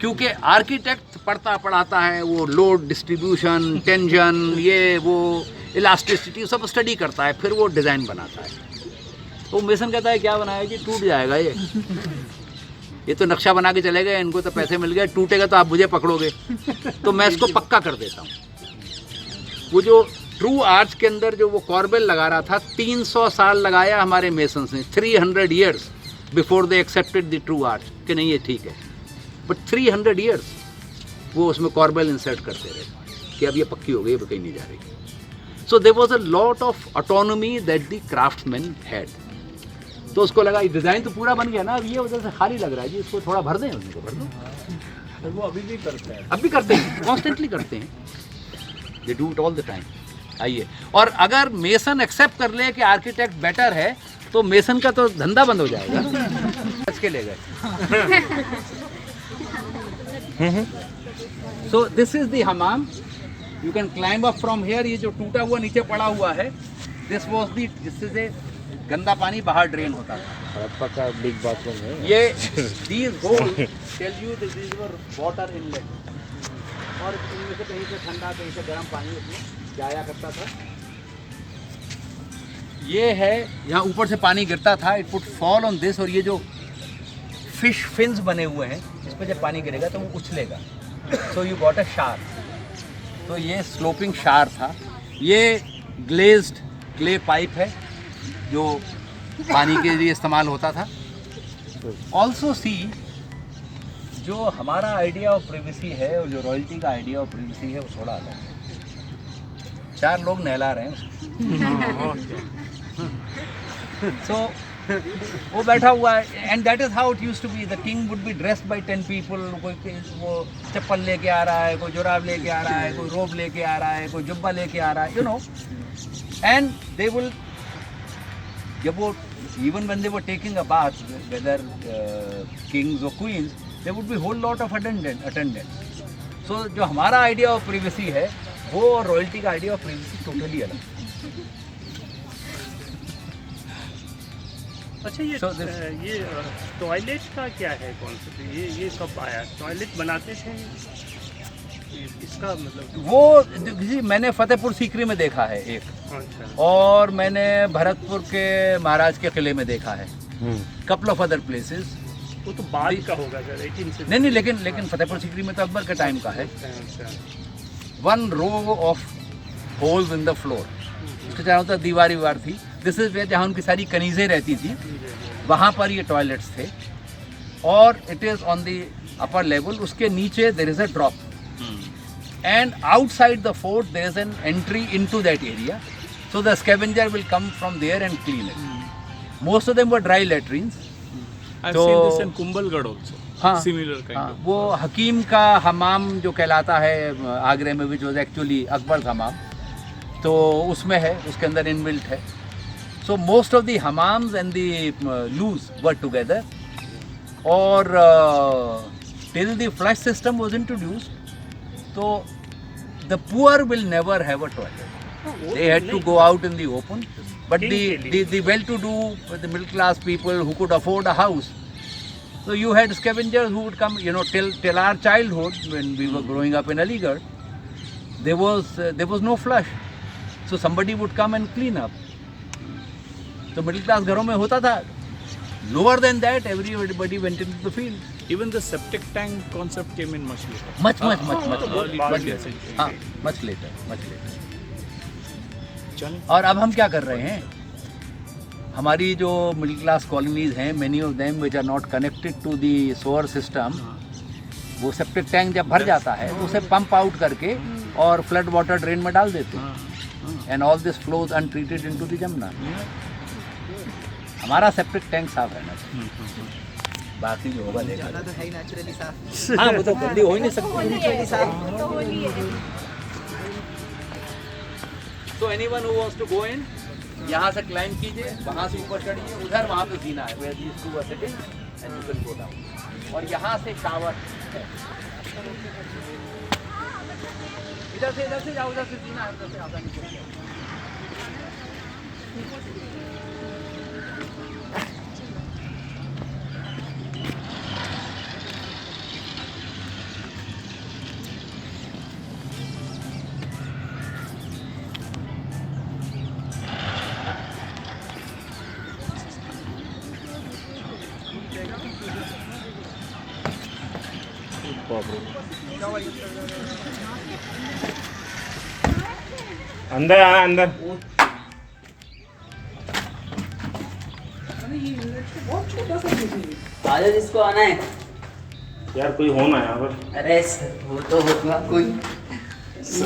क्योंकि आर्किटेक्ट पढ़ता पढ़ाता है, वो लोड डिस्ट्रीब्यूशन, टेंशन, ये वो इलास्टिसिटी सब स्टडी करता है, फिर वो डिज़ाइन बनाता है। तो मेसन कहता है क्या बनाया कि टूट जाएगा ये तो नक्शा बना के चले गए, इनको तो पैसे मिल गए, टूटेगा तो आप मुझे पकड़ोगे, तो मैं इसको पक्का कर देता हूँ। वो जो ट्रू आर्च के अंदर जो वो कॉर्बेल लगा रहा था, 300 साल लगाया हमारे मेसन्स ने, 300 years before they accepted the true arch कि नहीं ये ठीक है। बट 300 ईयर्स वो उसमें कॉर्बेल इंसर्ट करते रहे कि अब ये पक्की हो गई, अब कहीं नहीं जा रही। So there was a lot of autonomy that the craftsman had. तो उसको लगा डिज़ाइन तो पूरा बन गया ना, अब ये उधर से खाली लग रहा है जी, इसको थोड़ा भर दें, उनको भर दो। वो अभी भी करते हैं, अब भी करते हैं, कॉन्स्टेंटली करते हैं, they do it all the time. आइए, और अगर मेसन एक्सेप्ट कर ले कि आर्किटेक्ट बेटर है, तो मेसन का तो धंधा बंद हो जाएगा। बच के ले गए। सो this is the Hamam, you can climb up from here. ये जो टूटा हुआ नीचे पड़ा हुआ है, दिस वाज द, जिससे गंदा पानी बाहर ड्रेन होता था। हड़प्पा का बिग बाथरूम है ये these hole tell you this is where water inlet, और इनमें से कहीं से ठंडा कहीं से गर्म पानी उसमें जाया करता था। ये है, यहाँ ऊपर से पानी गिरता था, it would fall on this, और ये जो फिश फिन्स बने हुए हैं, इस पर जब पानी गिरेगा तो वो उछलेगा, सो यू गॉट अ शार। तो ये स्लोपिंग शार था। ये ग्लेज्ड क्ले पाइप है जो पानी के लिए इस्तेमाल होता था। ऑल्सो सी, जो हमारा आइडिया ऑफ प्रिवेसी है और जो रॉयल्टी का आइडिया ऑफ प्रिवेसी है, वो थोड़ा अलग है। 4 लोग नहला रहे हैं सो वो बैठा हुआ है, and that is how it used to be. The king would be dressed by 10 people. कोई वो चप्पल लेके आ रहा है, कोई जुराब लेके आ रहा है, कोई रोब लेके आ रहा है, कोई जुब्बा लेके आ रहा है, you know, and they will जब वो even when they were taking a bath, whether kings or queens, there would be whole lot of attendants. So जो हमारा idea of privacy है, वो और royalty का idea of privacy totally अलग. अच्छा ये So ये टॉयलेट का क्या है कॉन्सेप्ट? ये कब आया? टॉयलेट बनाते थे इसका मतलब? वो जी मैंने फतेहपुर सीकरी में देखा है एक, अच्छा, और मैंने भरतपुर के महाराज के किले में देखा है, कपल ऑफ अदर प्लेसेस. वो तो बाद का होगा सर, 18 से नहीं लेकिन फतेहपुर सीकरी में तो अकबर के टाइम का है. अच्छा, 1 row of holes in the floor, उसके चारों तरफ दीवार थी. दिस इज वे जहाँ उनकी सारी कनीज़ें रहती थी, वहाँ पर ये टॉयलेट्स थे. और it is on the upper level, उसके नीचे there is a drop, and outside the fort there is an entry into that area, so the scavenger will come from there and clean it. Most of them were dry latrines. I've तो- seen this in Kumbhalgarh also. हाँ, Similar kind हाँ, of. वो हकीम का हमाम जो कहलाता है आगरे में, विच वॉज एक्चुअली अकबर हमाम, तो उसमें है, उसके अंदर इनबिल्ट है. So most of the hammams and the loos were together. और till the flush system was introduced, तो the poor will never have a toilet. They had to go out in the open. But the well-to-do, the middle-class people who could afford a house, so you had scavengers who would come. You know, till our childhood, when we were growing up in Aligarh, there was no flush, so somebody would come and clean up. So middle-class घरों में होता था. Lower than that, everybody went into the field. Even the septic tank concept came in much later. Much early later. 20th century. हाँ, much later. चलें. और अब हम क्या कर रहे हैं, हमारी जो मिडिल क्लास कॉलोनीज हैं, many of them which are not connected to the sewer system, वो सेप्टिक टैंक जब भर जाता है तो उसे पंप आउट करके और फ्लड वाटर ड्रेन में डाल देते हैं, and all this flows untreated into the Jamuna. हमारा सेप्टिक टैंक साफ रहना चाहिए, बाकी जो होगा देखा तो है ही नेचुरली साफ. हाँ, वो तो गंदी हो ही नहीं सकती. नेचुरली साफ. तो होली है. So anyone who wants to go in, यहाँ से क्लाइंब कीजिए, वहाँ से ऊपर चढ़िए, उधर वहाँ पे जीना है, where these two are sitting, and you can go down. और यहाँ से शावर है. इधर से जाओ, उधर से जीना है, उधर से आसानी से. अंदर आना, अंदर. आजा जिसको आना है. यार कोई हो ना यहाँ पर. अरे वो तो होगा कोई.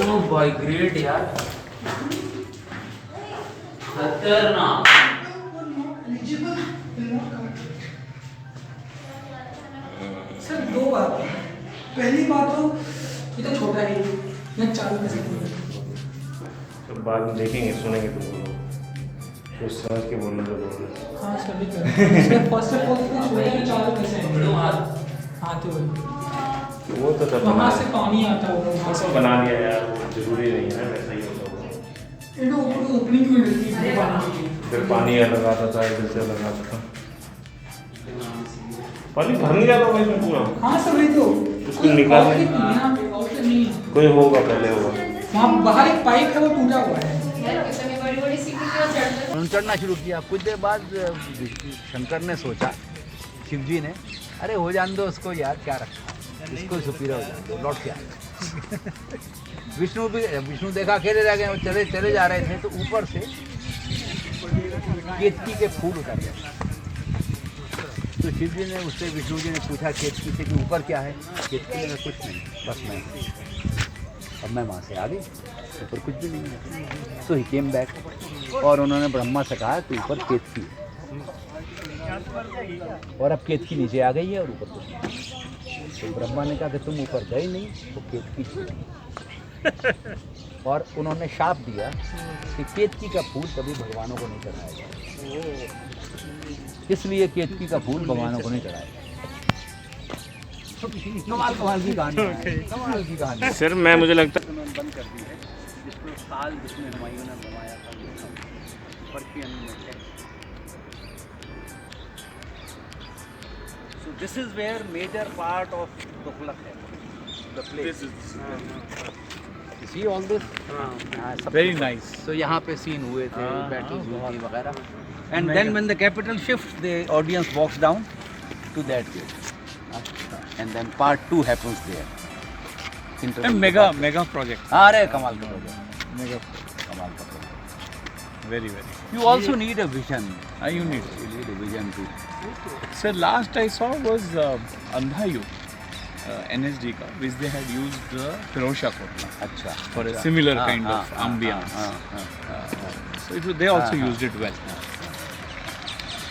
ओ भाई ग्रेट यार. खतरनाक. सर 2 बात. पहली बात तो ये तो छोटा है, मैं चालू कैसे करूँ? तो बाद में देखेंगे, सुनेंगे तो बोलो, कुछ समझ के बोलना तो बोलो. हाँ सर भी करें. फर्स्ट ऑफ ऑल तो छोटा है, चालू कैसे है? हाँ तो वो तो सब वहाँ से पानी आता होगा, वहाँ से बना लिया यार, वो जरूरी नहीं है, वैसा ही होता होगा. ये तो ऊपर ओपनिंग क्यों रहती है पानी की? फिर पानी अलग आता था, इधर से अलग आता था. पानी भर नहीं जाता होगा इसमें पूरा. हाँ सर वही तो. उसको निकालने यहाँ पे आउटलेट नहीं है. कोई होगा, पहले होगा. वहाँ बाहर एक पाइप है, वो टूटा हुआ है. बड़ी सिटी में चढ़ते चढ़ना शुरू किया. कुछ देर बाद शंकर ने सोचा, शिव जी ने, अरे हो जान दो उसको यार, क्या रखा, इसको सुपीरा हो जान दो, लौट के आ. विष्णु देखा अकेले रह गए, चले जा रहे थे, तो ऊपर से केतकी के फूल उतर गए. तो शिव जी ने उससे, विष्णु जी ने पूछा केतकी से कि ऊपर क्या है. केतकी ने कहा कुछ नहीं, बस मैं. अब मैं वहाँ से आ गई, ऊपर कुछ भी नहीं है. सो ही केम बैक, और उन्होंने ब्रह्मा से कहा कि ऊपर केतकी है, और अब केतकी नीचे आ गई है और ऊपर कुछ नहीं. तो ब्रह्मा ने कहा कि तुम ऊपर गए नहीं तो केतकी छूटी. और उन्होंने शाप दिया कि केतकी का फूल कभी भगवानों को नहीं चढ़ाया जाए. इसलिए केतकी का फूल भगवानों को नहीं चढ़ाया। कमाल की कहानी है, कमाल की कहानी है। सर मैं मुझे लगता है बंद कर दी है, जिसमें साल जिसमें हुमायूं ने बनवाया था वो पर्शियन में है। So this is where major part of Tughlaq है, the place. You see all this? Very nice. So यहाँ पे सीन हुए थे, बैटल हुई थी वगैरह. And then when the capital shifts, the audience walks down to that gate. And then part 2 happens there. And mega project. अरे कमाल का प्रोजेक्ट, Mega. कमाल का project. Very. You also need a vision. You need. You need a vision too. Sir, last I saw was Andhayu, NSD ka, which they had used Pirosha Kotla अच्छा. for a similar kind of ambience. So they also used it well.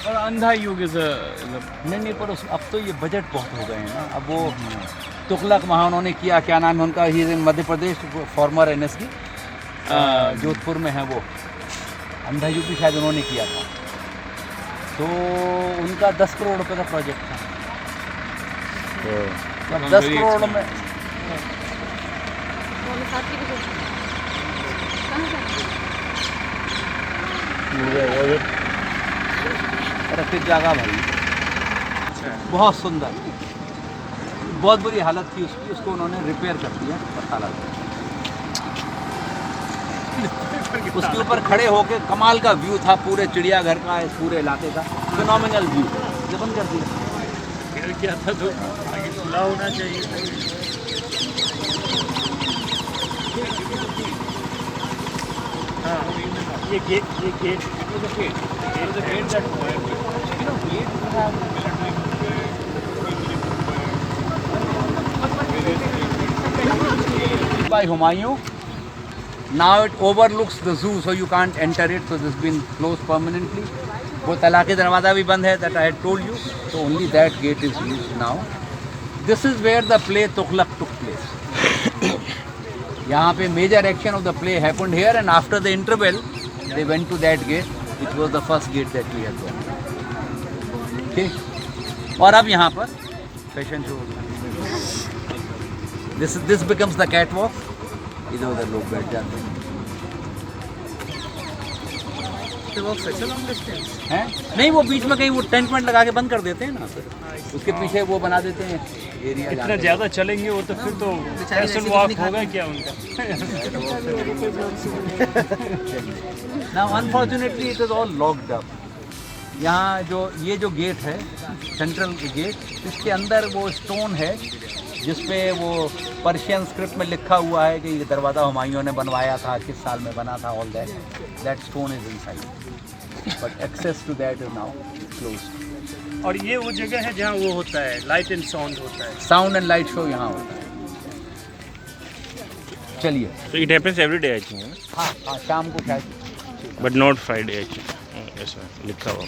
और Andha Yug is a नहीं पर अब तो ये budget बहुत हो गए हैं ना. अब वो तुगलक वहाँ उन्होंने किया, क्या नाम है उनका, ही इन मध्य प्रदेश, फॉर्मर NSD जोधपुर में है वो. अंधायुग भी शायद उन्होंने किया था, तो उनका 10 करोड़ रुपए का प्रोजेक्ट था. अब 10 करोड़ में रखित जगह भाई, बहुत सुंदर, बहुत बुरी हालत थी उसकी, उसको उन्होंने रिपेयर कर दिया. उसके ऊपर खड़े होके कमाल का व्यू था, पूरे चिड़ियाघर का, इस पूरे इलाके का फिनोमिनल व्यू. ये बंद कर दिया. क्या था तो आगे खुला होना चाहिए. हाँ, ये gate by Humayun. Now it overlooks the zoo, so you can't enter it. So this has been closed permanently. वो तलाक़ी दरवाज़ा भी बंद है, that I had told you. So only that gate is used now. This is where the play Tughlaq took place. यहाँ पे major action of the play happened here, and after the interval, they went to that gate, which was the first gate that we had gone. Okay. और अब यहाँ पर fashion show. This becomes the catwalk. इधर उधर लोग बैठ जाते हैं. हैं? नहीं, वो बीच में कहीं वो टेंट वेंट लगा के बंद कर देते हैं ना सर. उसके पीछे वो बना देते हैं एरिया. इतना ज़्यादा चलेंगे वो तो फिर तो फैशन वॉक होगा क्या उनका. Now unfortunately it is all locked up. यहाँ ये जो गेट है, सेंट्रल गेट, इसके अंदर वो स्टोन है जिसपे वो पर्शियन स्क्रिप्ट में लिखा हुआ है कि ये दरवाज़ा हुमायूं ने बनवाया था, किस साल में बना था. All that stone is inside, but access to that is now closed. और ये वो जगह है जहाँ वो होता है, लाइट एंड साउंड होता है. साउंड एंड लाइट शो यहाँ होता है. चलिए. So it happens every day I think. हाँ, शाम को शायद, But not Friday I think. ऐसा लिखा हुआ.